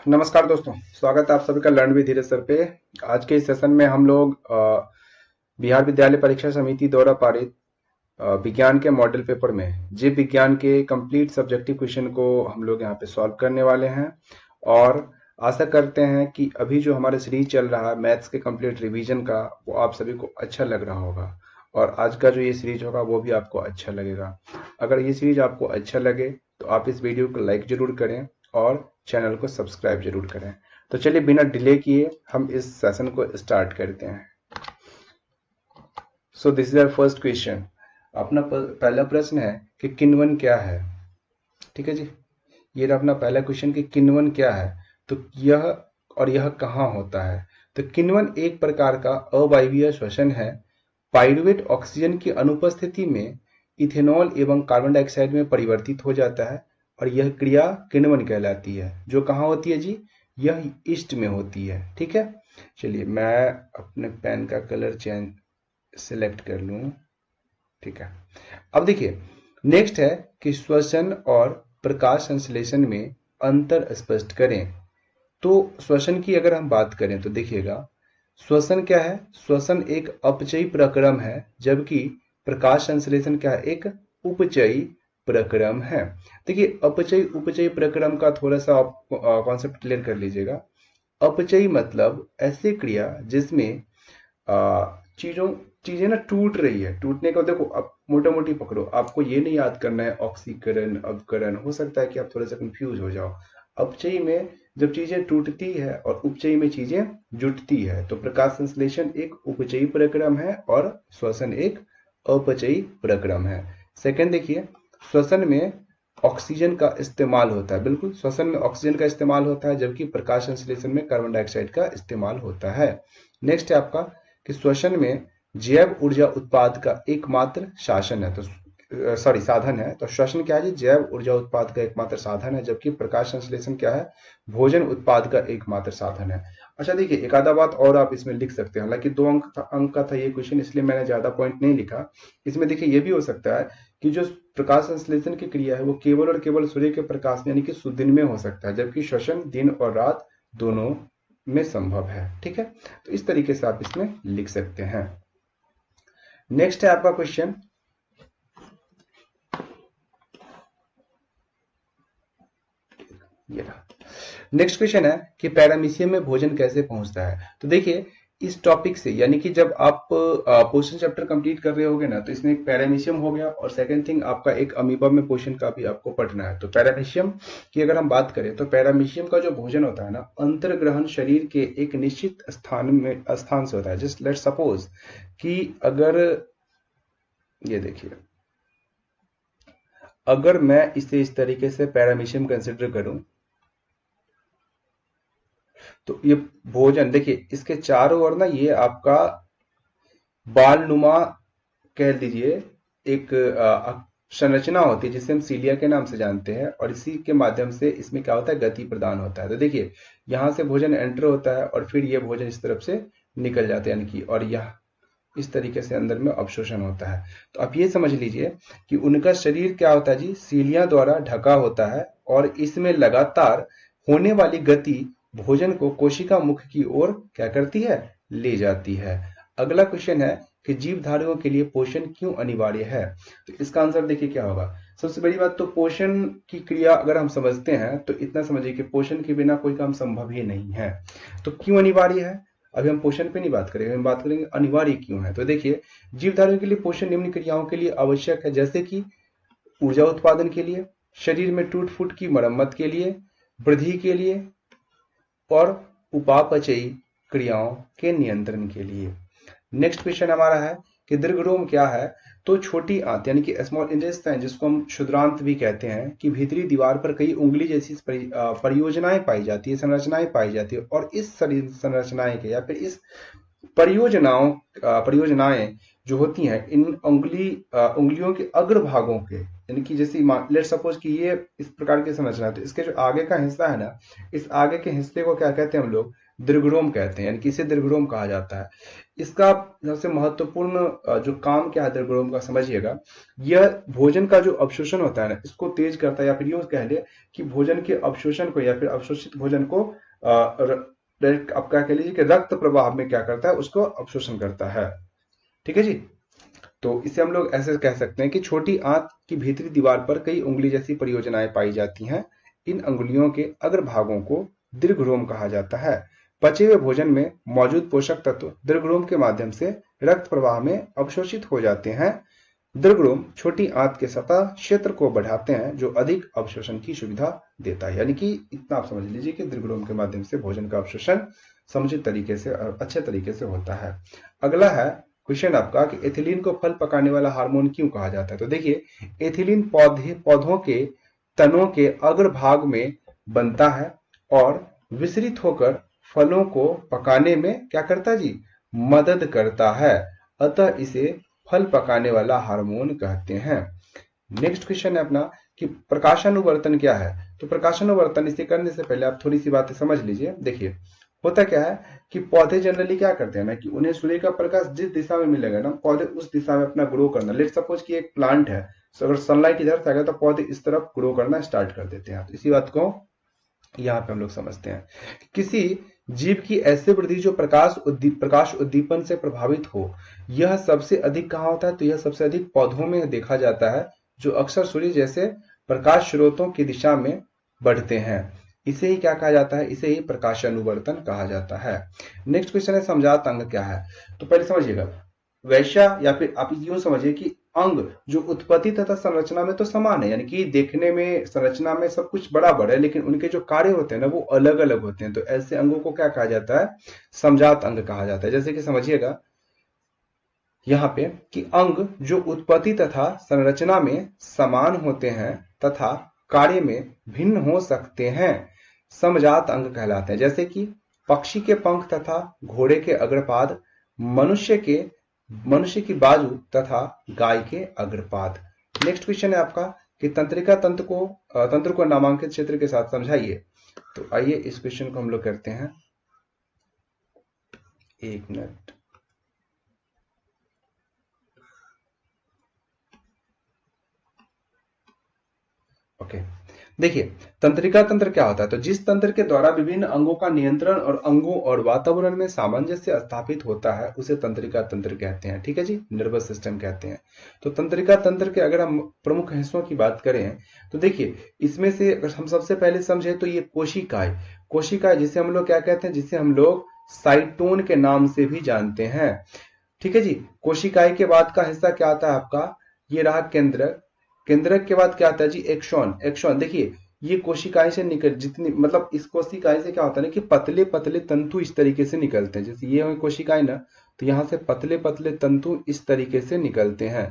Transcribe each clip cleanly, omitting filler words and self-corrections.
नमस्कार दोस्तों, स्वागत है आप सभी का लर्न विद धीरज सर पे। आज के इस सेशन में हम लोग बिहार विद्यालय परीक्षा समिति द्वारा पारित विज्ञान के मॉडल पेपर में जीव विज्ञान के कंप्लीट सब्जेक्टिव क्वेश्चन को हम लोग यहाँ पे सॉल्व करने वाले हैं। और आशा करते हैं कि अभी जो हमारा सीरीज चल रहा है मैथ्स के कंप्लीट रिवीजन का, वो आप सभी को अच्छा लग रहा होगा और आज का जो ये सीरीज होगा वो भी आपको अच्छा लगेगा। अगर ये सीरीज आपको अच्छा लगे तो आप इस वीडियो को लाइक जरूर करें और चैनल को सब्सक्राइब जरूर करें। तो चलिए बिना डिले किए हम इस सेशन को स्टार्ट करते हैं। So this is our first question. अपना पहला प्रश्न है कि किण्वन क्या है। ठीक है जी, ये रहा अपना पहला क्वेश्चन कि किण्वन क्या है। तो यह कहाँ होता है। तो किण्वन एक प्रकार का अवायवीय श्वसन है। पाइरुवेट ऑक्सीजन की अनुपस्थिति में इथेनॉल एवं कार्बन डाइऑक्साइड में परिवर्तित हो जाता है और यह क्रिया किण्वन कहलाती है। जो कहाँ होती है जी, यह ईस्ट में होती है। ठीक है, चलिए मैं अपने पेन का कलर चेंज सिलेक्ट कर लूं। ठीक है, अब देखिए नेक्स्ट है कि श्वसन और प्रकाश संश्लेषण में अंतर स्पष्ट करें। तो श्वसन की अगर हम बात करें तो देखिएगा, श्वसन क्या है, श्वसन एक अपचयी प्रक्रम है, जबकि प्रकाश संश्लेषण क्या है, एक उपचयी प्रक्रम है। देखिए अपचयी उपचयी प्रक्रम का थोड़ा सा आप कॉन्सेप्ट क्लियर कर लीजिएगा। अपचयी मतलब ऐसी क्रिया जिसमें चीजें ना टूट रही है। टूटने का देखो, अब मोटा मोटी पकड़ो, आपको ये नहीं याद करना है ऑक्सीकरण अवकरण, हो सकता है कि आप थोड़ा सा कंफ्यूज हो जाओ। अपचयी में जब चीजें टूटती है और उपचयी में चीजें जुटती है। तो प्रकाश संश्लेषण एक उपचयी प्रक्रम है और श्वसन एक अपचयी प्रक्रम है। सेकंड देखिए, श्वसन में ऑक्सीजन का इस्तेमाल होता है। बिल्कुल, श्वसन में ऑक्सीजन का इस्तेमाल होता है, जबकि प्रकाश संश्लेषण में कार्बन डाइऑक्साइड का इस्तेमाल होता है। नेक्स्ट है आपका कि श्वसन में जैव ऊर्जा उत्पाद का एकमात्र शासन है, तो साधन है। तो श्वसन क्या है जी, जैव ऊर्जा उत्पाद का एकमात्र साधन है, जबकि प्रकाश संश्लेषण क्या है, भोजन उत्पाद का एकमात्र साधन है। अच्छा देखिए, एक आधा बात और आप इसमें लिख सकते हैं। हालांकि 2 अंक का था ये क्वेश्चन, इसलिए मैंने ज्यादा पॉइंट नहीं लिखा। इसमें देखिए ये भी हो सकता है कि जो प्रकाश संश्लेषण की क्रिया है वो केवल और केवल सूर्य के प्रकाश यानी कि सुदिन में हो सकता है, जबकि श्वसन दिन और रात दोनों में संभव है। ठीक है, तो इस तरीके से आप इसमें लिख सकते हैं। नेक्स्ट है आपका क्वेश्चन, ये रहा। नेक्स्ट क्वेश्चन है कि पैरामीशियम में भोजन कैसे पहुंचता है। तो देखिए इस टॉपिक से, यानी कि जब आप पोषण चैप्टर कंप्लीट कर रहे होगे ना, तो इसमें एक पैरामीशियम हो गया और सेकंड थिंग आपका एक अमीबा में पोषण का भी आपको पढ़ना है। तो पैरामीशियम की अगर हम बात करें तो पैरामीशियम का जो भोजन होता है ना, अंतर्ग्रहण शरीर के एक निश्चित स्थान से होता है। जस्ट लेट सपोज कि अगर ये देखिए, अगर मैं इसे इस तरीके से पैरामीशियम कंसिडर करूं तो ये भोजन देखिए, इसके चारों ओर ना ये आपका बालनुमा कह दीजिए एक संरचना होती है, जिसे हम सीलिया के नाम से जानते हैं, और इसी के माध्यम से इसमें क्या होता है, गति प्रदान होता है। तो देखिए यहां से भोजन एंटर होता है और फिर ये भोजन इस तरफ से निकल जाते हैं, यानी कि, और यह इस तरीके से अंदर में अवशोषण होता है। तो आप ये समझ लीजिए कि उनका शरीर क्या होता है जी, सीलिया द्वारा ढका होता है और इसमें लगातार होने वाली गति भोजन को कोशिका मुख की ओर क्या करती है, ले जाती है। अगला क्वेश्चन है कि जीवधारियों के लिए पोषण क्यों अनिवार्य है। तो इसका आंसर देखिए क्या होगा। सबसे बड़ी बात तो पोषण की क्रिया अगर हम समझते हैं तो इतना समझिए कि पोषण के बिना कोई काम संभव ही नहीं है। तो क्यों अनिवार्य है, अभी हम पोषण पे नहीं बात करेंगे, हम बात करेंगे अनिवार्य क्यों है। तो देखिए जीवधारियों के लिए पोषण निम्न क्रियाओं के लिए आवश्यक है, जैसे कि ऊर्जा उत्पादन के लिए, शरीर में टूट फूट की मरम्मत के लिए, वृद्धि के लिए और उपापचयी क्रियाओं के नियंत्रण के लिए। नेक्स्ट क्वेश्चन हमारा है कि दीर्घरोम क्या है। तो छोटी आंत यानी कि स्मॉल इंटेस्टाइन, जिसको हम क्षुद्रांत भी कहते हैं, कि भीतरी दीवार पर कई उंगली जैसी परियोजनाएं पाई जाती है, संरचनाएं पाई जाती है, और इस संरचनाएं के या फिर इस परियोजनाएं जो होती हैं, इन उंगलियों के अग्रभागों के, यानी कि जैसे लेट सपोज कि ये इस प्रकार की संरचना है, तो इसके जो आगे का हिस्सा है ना, इस आगे के हिस्से को क्या कहते हैं हम लोग, दीर्घरोम कहते हैं, यानी कि इसे दीर्घरोम कहा जाता है। इसका सबसे महत्वपूर्ण जो काम क्या है दीर्घरोम का, समझिएगा, यह भोजन का जो अवशोषण होता है ना, इसको तेज करता है, या फिर यूं कह ले कि भोजन के अवशोषण को या फिर अवशोषित भोजन को डायरेक्ट आप क्या कह लीजिए कि रक्त प्रवाह में क्या करता है, उसको अवशोषण करता है। ठीक है जी। तो इसे हम लोग ऐसे कह सकते हैं कि छोटी आंत की भीतरी दीवार पर कई उंगली जैसी परियोजनाएं पाई जाती हैं। इन अंगुलियों के अग्रभागों को दीर्घरोम कहा जाता है। पचे हुए भोजन में मौजूद पोषक तत्व दीर्घरोम के माध्यम से रक्त प्रवाह में अवशोषित हो जाते हैं। दीर्घरोम छोटी आंत के सतह क्षेत्र को बढ़ाते हैं, जो अधिक अवशोषण की सुविधा देता है। यानी कि इतना आप समझ लीजिए कि दीर्घरोम के माध्यम से भोजन का अवशोषण समुचित तरीके से और अच्छे तरीके से होता है। अगला है क्वेश्चन आपका कि एथिलीन को फल पकाने वाला हार्मोन क्यों कहा जाता है। तो देखिए, एथिलीन पौधों के तनों के अग्रभाग में बनता है और विसरित होकर फलों को पकाने में क्या करता है जी, मदद करता है। अतः इसे फल पकाने वाला हार्मोन कहते हैं। नेक्स्ट क्वेश्चन है अपना कि प्रकाशानुवर्तन क्या है। तो प्रकाशानुवर्तन, इसे करने से पहले आप थोड़ी सी बातें समझ लीजिए। देखिए, होता क्या है कि पौधे जनरली क्या करते हैं ना कि उन्हें सूर्य का प्रकाश जिस दिशा में मिलेगा ना, पौधे उस दिशा में अपना ग्रो करना, लेट सपोज कि एक प्लांट है, तो अगर सनलाइट इधर से आएगा तो पौधे इस तरफ ग्रो करना स्टार्ट कर देते हैं। तो इसी बात को यहाँ पे हम लोग समझते हैं। किसी जीव की ऐसी वृद्धि जो प्रकाश उद्दीपन से प्रभावित हो, यह सबसे अधिक कहाँ होता है। तो यह सबसे अधिक पौधों में देखा जाता है, जो अक्सर सूर्य जैसे प्रकाश स्रोतों की दिशा में बढ़ते हैं। इसे ही क्या कहा जाता है, इसे ही प्रकाशानुवर्तन कहा जाता है। नेक्स्ट क्वेश्चन है समजात अंग क्या है। तो पहले समझिएगा, वैश्या या फिर आप यूं समझिए कि अंग जो उत्पत्ति तथा संरचना में तो समान है, यानी कि देखने में संरचना में सब कुछ बराबर है, लेकिन उनके जो कार्य होते हैं ना वो अलग अलग होते हैं। तो ऐसे अंगों को क्या कहा जाता है, समजात अंग कहा जाता है। जैसे कि समझिएगा यहाँ पे कि अंग जो उत्पत्ति तथा संरचना में समान होते हैं तथा कार्य में भिन्न हो सकते हैं, समजात अंग कहलाते हैं। जैसे कि पक्षी के पंख तथा घोड़े के अग्रपाद, मनुष्य की बाजू तथा गाय के अग्रपाद। नेक्स्ट क्वेश्चन है आपका कि तंत्रिका तंत्र को नामांकित क्षेत्र के साथ समझाइए। तो आइए इस क्वेश्चन को हम लोग करते हैं। एक मिनट। ओके, देखिए, तंत्रिका तंत्र क्या होता है। तो जिस तंत्र के द्वारा विभिन्न अंगों का नियंत्रण और अंगों और वातावरण में सामंजस्य स्थापित होता है, उसे तंत्रिका तंत्र कहते हैं। ठीक है जी, नर्वस सिस्टम कहते हैं। तो तंत्रिका तंत्र के अगर हम प्रमुख हिस्सों की बात करें तो देखिए, इसमें से अगर हम सबसे पहले समझे तो ये कोशिकाएं जिसे हम लोग क्या कहते हैं, जिसे हम लोग साइटोन के नाम से भी जानते हैं। ठीक है जी। कोशिकाएं के बाद का हिस्सा क्या आता है आपका, ये रहा केंद्रक। केंद्रक के बाद क्या आता है जी, एक्सॉन। देखिए, ये कोशिकाएं से निकल जितनी मतलब इस कोशिकाएं से क्या होता है ना कि पतले पतले तंतु इस तरीके से निकलते हैं। जैसे ये हुई कोशिकाएं ना, तो यहाँ से पतले पतले तंतु इस तरीके से निकलते हैं,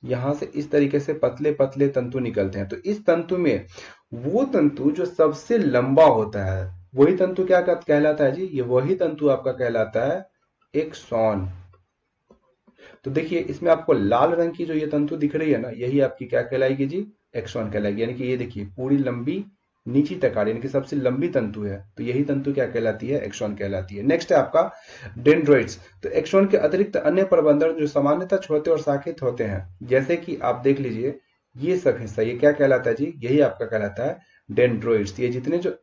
यहाँ से इस तरीके से पतले पतले तंतु निकलते हैं। तो इस तंतु में वो तंतु जो सबसे लंबा होता है, वही तंतु क्या कहलाता है जी, ये वही तंतु आपका कहलाता है एक्सॉन। तो देखिए, इसमें आपको लाल रंग की जो ये तंतु दिख रही है ना, यही आपकी क्या कहलाएगी जी, एक्सॉन कहलाएगी। यानी कि ये देखिए पूरी लंबी नीची तक आ रही है, यानी कि सबसे लंबी तंतु है, तो यही तंतु क्या कहलाती है, एक्सॉन कहलाती है। नेक्स्ट है आपका डेंड्रोइड्स। तो एक्सॉन के अतिरिक्त अन्य प्रबंधन जो सामान्यतः छोटे और शाखित होते हैं, जैसे कि आप देख लीजिए ये सब हिस्सा, ये क्या कहलाता है जी, यही आपका कहलाता है डेंड्रोइड्स। ये जितने जो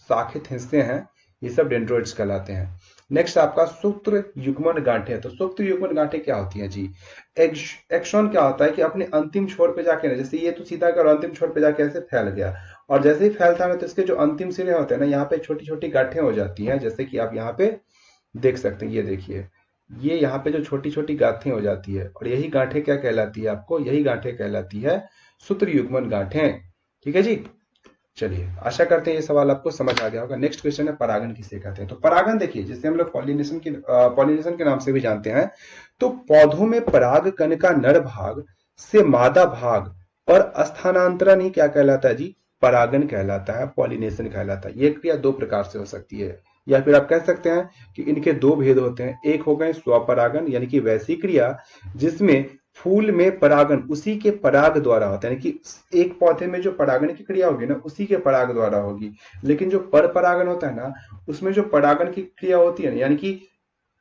शाखित हिस्से हैं ये सब डेंड्रोइड्स कहलाते हैं। नेक्स्ट आपका सूत्र युग्मन गांठें। तो सूत्र युग्मन गांठें क्या होती हैं जी, एक्सॉन क्या होता है कि अपने अंतिम छोर पे जाके ना, जैसे ये तो सीधा कर अंतिम छोर पे जाके ऐसे फैल गया, और जैसे ही फैलता है तो इसके जो अंतिम सिरे होते हैं ना, यहाँ पे छोटी छोटी गांठें हो जाती हैं। जैसे कि आप यहाँ पे देख सकते हैं, ये देखिए, ये यहाँ पे जो छोटी छोटी गांठें हो जाती है, और यही गांठें क्या कहलाती है आपको, यही गांठें कहलाती है सूत्र युग्मन गांठें। ठीक है जी। चलिए, आशा करते हैं ये सवाल आपको समझ आ गया होगा। नेक्स्ट क्वेश्चन है परागन किसे कहते हैं। तो परागन देखिए, जिसे हम लोग पॉलिनेशन के नाम से भी जानते हैं। तो पौधों में पराग कण का नर भाग से मादा भाग पर स्थानांतरण ही क्या कहलाता है जी, परागन कहलाता है, पॉलिनेशन कहलाता है। ये क्रिया दो प्रकार से हो सकती है, या फिर आप कह सकते हैं कि इनके दो भेद होते हैं। एक हो गए स्वपरागन, यानी कि वैसी क्रिया जिसमें फूल में परागन उसी के पराग द्वारा होता है, यानी कि एक पौधे में जो परागन की क्रिया होगी ना उसी के पराग द्वारा होगी। लेकिन जो पर परागन होता है ना, उसमें जो परागन की क्रिया होती है ना, यानी कि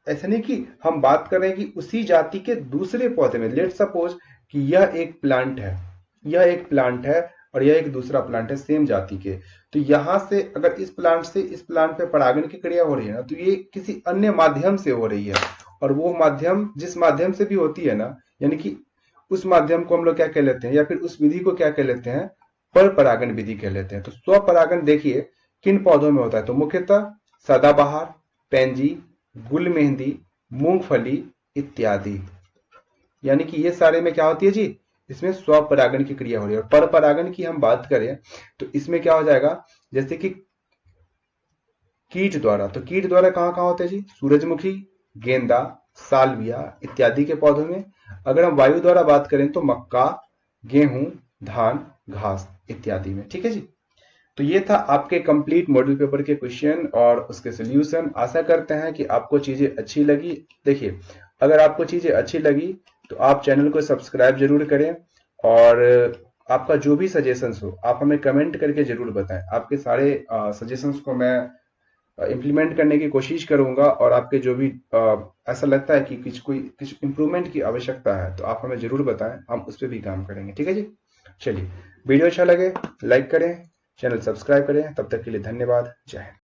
ऐसा नहीं कि हम बात कर रहे हैं कि उसी जाति के दूसरे पौधे में, लेट सपोज कि यह एक प्लांट है, यह एक प्लांट है और यह एक दूसरा प्लांट है सेम जाति के, तो यहां से अगर इस प्लांट से इस प्लांट पे परागन की क्रिया हो रही है ना, तो ये किसी अन्य माध्यम से हो रही है। और वो माध्यम जिस माध्यम से भी होती है ना, यानी कि उस माध्यम को हम लोग क्या कह लेते हैं, या फिर उस विधि को क्या कह लेते हैं, पर परागन विधि कह लेते हैं। तो स्वपरागन देखिए किन पौधों में होता है, तो मुख्यतः सदाबहार, पैंजी, गुल मेहंदी, मूंगफली इत्यादि। यानी कि ये सारे में क्या होती है जी, इसमें स्वपरागन की क्रिया हो रही है। और पर परागन की हम बात करें तो इसमें क्या हो जाएगा, जैसे कि कीट द्वारा, तो कीट द्वारा कहाँ कहाँ होते हैं जी, सूरजमुखी, गेंदा, सालविया इत्यादि के पौधों में। अगर हम वायु द्वारा बात करें तो मक्का, गेहूं, धान, घास इत्यादि में। ठीक है जी। तो ये था आपके कंप्लीट मॉडल पेपर के क्वेश्चन और उसके सोल्यूशन। आशा करते हैं कि आपको चीजें अच्छी लगी। देखिए, अगर आपको चीजें अच्छी लगी तो आप चैनल को सब्सक्राइब जरूर करें, और आपका जो भी सजेशंस हो आप हमें कमेंट करके जरूर बताएं। आपके सारे सजेशंस को मैं इम्प्लीमेंट करने की कोशिश करूंगा, और आपके जो भी ऐसा लगता है कि कुछ इम्प्रूवमेंट की आवश्यकता है तो आप हमें जरूर बताएं, हम उस पर भी काम करेंगे। ठीक है जी। चलिए, वीडियो अच्छा लगे लाइक करें, चैनल सब्सक्राइब करें। तब तक के लिए धन्यवाद। जय हिंद।